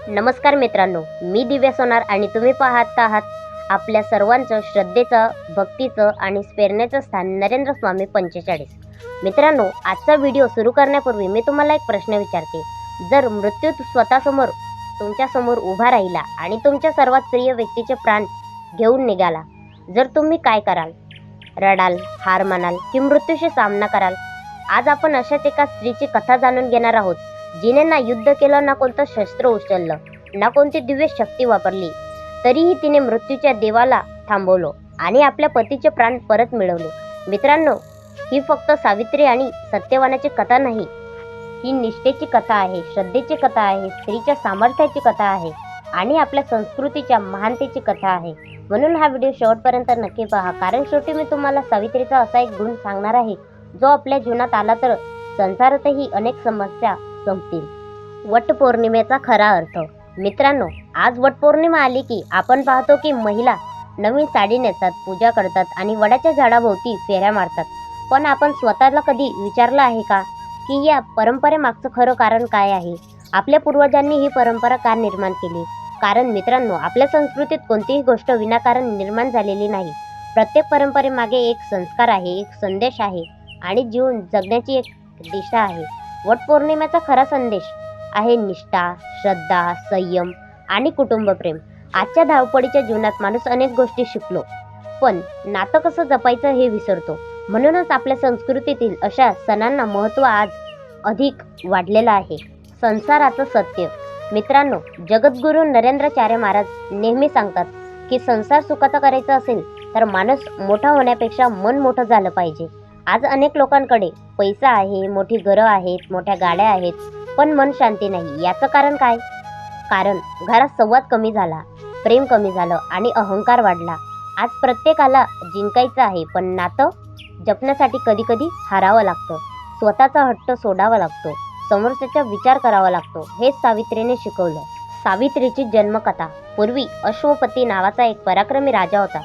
नमस्कार मित्रांनो, मी दिव्या सोनार आणि तुम्ही पाहत आहात आपल्या सर्वांचं श्रद्धेचं, भक्तीचं आणि प्रेरणेचं स्थान नरेंद्र स्वामी 45. मित्रांनो, आजचा व्हिडिओ सुरू करण्यापूर्वी मी तुम्हाला एक प्रश्न विचारते. जर मृत्यू स्वतःसमोर तुमच्यासमोर उभा राहिला आणि तुमच्या सर्वात प्रिय व्यक्तीचे प्राण घेऊन निघाला, जर तुम्ही काय कराल? रडाल, हार मानाल की मृत्यूशी सामना कराल? आज आपण अशाच एका स्त्रीची कथा जाणून घेणार आहोत, जिने ना युद्ध केलं, ना कोणतं शस्त्र उचललं, ना कोणती दिव्य शक्ती वापरली, तरीही तिने मृत्यूच्या देवाला थांबवलं आणि आपल्या पतीचे प्राण परत मिळवले. मित्रांनो, ही फक्त सावित्री आणि सत्यवानाची कथा नाही, ही निष्ठेची कथा आहे, श्रद्धेची कथा आहे, स्त्रीच्या सामर्थ्याची कथा आहे आणि आपल्या संस्कृतीच्या महानतेची कथा आहे. म्हणून हा व्हिडिओ शेवटपर्यंत नक्की पहा, कारण शेवटी मी तुम्हाला सावित्रीचा असा एक गुण सांगणार आहे जो आपल्या जीवनात आला तर संसारातही अनेक समस्या संपतील. वटपौर्णिमेचा खरा अर्थ. मित्रांनो, आज वटपौर्णिमा आली की आपण पाहतो की महिला नवीन साडी नेसतात, पूजा करतात आणि वडाच्या झाडाभोवती फेऱ्या मारतात. पण आपण स्वतःला कधी विचारलं आहे का की या परंपरेमागचं खरं कारण काय आहे? आपल्या पूर्वजांनी ही परंपरा का निर्माण केली? कारण मित्रांनो, आपल्या संस्कृतीत कोणतीही गोष्ट विनाकारण निर्माण झालेली नाही. प्रत्येक परंपरेमागे एक संस्कार आहे, एक संदेश आहे आणि जीवन जगण्याची एक दिशा आहे. वटपौर्णिमेचा खरा संदेश आहे निष्ठा, श्रद्धा, संयम आणि कुटुंबप्रेम. आजच्या धावपळीच्या जीवनात माणूस अनेक गोष्टी शिकलो, पण नातं कसं जपायचं हे विसरतो. म्हणूनच आपल्या संस्कृतीतील अशा सणांना महत्त्व आज अधिक वाढलेलं आहे. संसाराचं सत्य. मित्रांनो, जगद्गुरू नरेंद्राचार्य महाराज नेहमी सांगतात की संसार सुखाचा करायचा असेल तर माणूस मोठा होण्यापेक्षा मन मोठं झालं पाहिजे. आज अनेक लोकांकडे पैसा आहे, मोठी घरं आहेत, मोठ्या गाड्या आहेत, पण मन शांती नाही. याचं कारण काय? कारण घरात संवाद कमी झाला, प्रेम कमी झालं आणि अहंकार वाढला. आज प्रत्येकाला जिंकायचं आहे, पण नातं जपण्यासाठी कधी कधी हारावं लागतं, स्वतःचा हट्ट सोडावा लागतो, समोरच्याचा विचार करावा लागतो. हेच सावित्रीने शिकवलं. सावित्रीची जन्मकथा. पूर्वी अश्वपती नावाचा एक पराक्रमी राजा होता.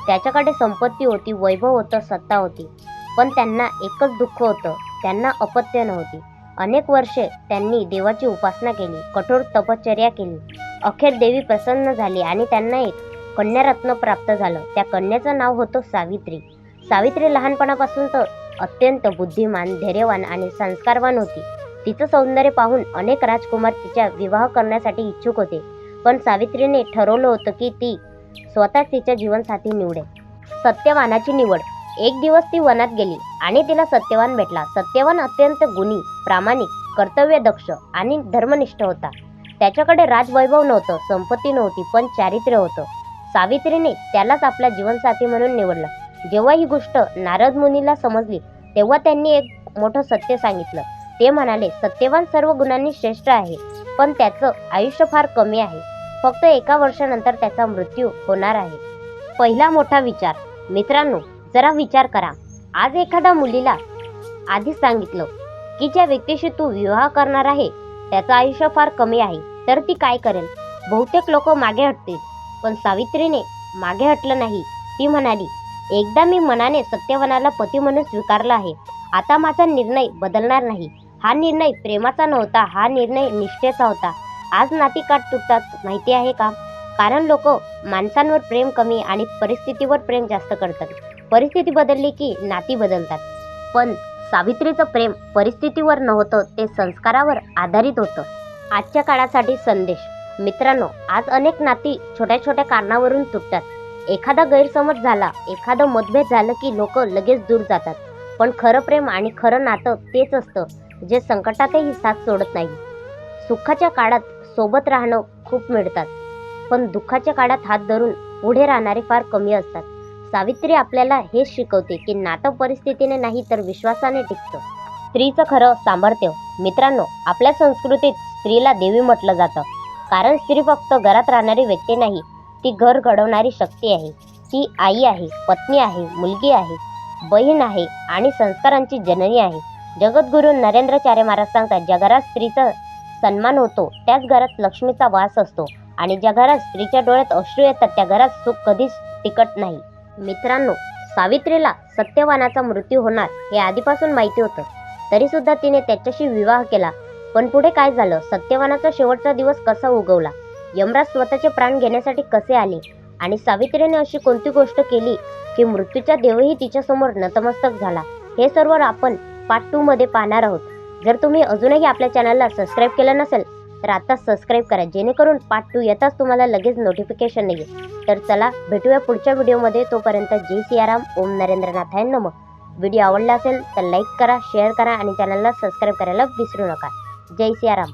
त्याच्याकडे संपत्ती होती, वैभव होतं, सत्ता होती, पण त्यांना एकच दुःख होतं, त्यांना अपत्य नव्हती. अनेक वर्षे त्यांनी देवाची उपासना केली, कठोर तपश्चर्या केली. अखेर देवी प्रसन्न झाली आणि त्यांना एक कन्यारत्न प्राप्त झालं. त्या कन्याचं नाव होतं सावित्री. सावित्री लहानपणापासून तर अत्यंत बुद्धिमान, धैर्यवान आणि संस्कारवान होती. तिचं सौंदर्य पाहून अनेक राजकुमार तिचा विवाह करण्यासाठी इच्छुक होते, पण सावित्रीने ठरवलं होतं की ती स्वतःच तिच्या जीवनसाथी निवडेल. सत्यवानाची निवड. एक दिवस ती वनात गेली आणि तिला सत्यवान भेटला. सत्यवान अत्यंत गुणी, प्रामाणिक, कर्तव्यदक्ष आणि धर्मनिष्ठ होता. त्याच्याकडे राजवैभव नव्हतं, संपत्ती नव्हती, पण चारित्र्य होतं. सावित्रीने त्यालाच आपला जीवनसाथी म्हणून निवडलं. जेव्हा ही गोष्ट नारद मुनीला समजली, तेव्हा त्यांनी एक मोठं सत्य सांगितलं. ते म्हणाले, सत्यवान सर्व गुणांनी श्रेष्ठ आहे, पण त्याचं आयुष्य फार कमी आहे. फक्त 1 वर्षानंतर त्याचा मृत्यू होणार आहे. पहिला मोठा विचार. मित्रांनो, जरा विचार करा. आज एखाद्या मुलीला आधीच सांगितलं की ज्या व्यक्तीशी तू विवाह करणार आहे त्याचं आयुष्य फार कमी आहे, तर ती काय करेल? बहुतेक लोक मागे हटतील, पण सावित्रीने मागे हटलं नाही. ती म्हणाली, एकदा मी मनाने सत्यवानाला पती म्हणून स्वीकारलं आहे, आता माझा निर्णय बदलणार नाही. हा निर्णय प्रेमाचा नव्हता, हा निर्णय निष्ठेचा होता. आज नाती का तुटतात माहिती आहे का? कारण लोक माणसांवर प्रेम कमी आणि परिस्थितीवर प्रेम जास्त करतात. परिस्थिती बदलली की नाती बदलतात, पण सावित्रीचं प्रेम परिस्थितीवर नव्हतं, ते संस्कारावर आधारित होतं. आजच्या काळासाठी संदेश. मित्रांनो, आज अनेक नाती छोट्या छोट्या कारणावरून तुटतात. एखादा गैरसमज झाला, एखादं मतभेद झालं की लोक लगेच दूर जातात, पण खरं प्रेम आणि खरं नातं तेच असतं जे संकटातही साथ सोडत नाही. सुखाच्या काळात सोबत राहणं खूप मिळतात, पण दुःखाच्या काळात हात धरून पुढे राहणारे फार कमी असतात. सावित्री आपल्याला हेच शिकवते की नातं परिस्थितीने नाही तर विश्वासाने टिकतं. स्त्रीचं खरं सामर्थ्य. मित्रांनो, आपल्या संस्कृतीत स्त्रीला देवी म्हटलं जातं, कारण स्त्री फक्त घरात राहणारी व्यक्ती नाही, ती घर घडवणारी शक्ती आहे. ती आई आहे, पत्नी आहे, मुलगी आहे, बहीण आहे आणि संस्कारांची जननी आहे. जगद्गुरू नरेंद्राचार्य महाराज सांगतात, ज्या घरात स्त्रीचा सन्मान होतो त्याच घरात लक्ष्मीचा वास असतो आणि ज्या घरात स्त्रीच्या डोळ्यात अश्रू येतात त्या घरात सुख कधीच टिकत नाही. मित्रांनो, सावित्रीला सत्यवानाचा मृत्यू होणार हे आधीपासून माहिती होतं. तरीसुद्धा तिने त्याच्याशी विवाह केला. पण पुढे काय झालं? सत्यवानाचा शेवटचा दिवस कसा उगवला? यमराज स्वतःचे प्राण घेण्यासाठी कसे आले? आणि सावित्रीने अशी कोणती गोष्ट केली की मृत्यूचा देवही तिच्यासमोर नतमस्तक झाला? हे सर्व आपण पार्ट 2 मध्ये पाहणार आहोत. जर तुम्ही अजूनही आपल्या चॅनलला सबस्क्राईब केलं नसेल तर आताच सबस्क्राईब करा, जेणेकरून पार्ट 2 येताच तुम्हाला लगेच नोटिफिकेशन येईल. तर चला भेटूया पुढच्या व्हिडिओमध्ये. तोपर्यंत जय सियाराम, ओम नरेंद्रनाथाय नमः. व्हिडिओ आवडला असेल तर लाईक करा, शेअर करा आणि चॅनलला सबस्क्राईब करायला विसरू नका. जय सियाराम.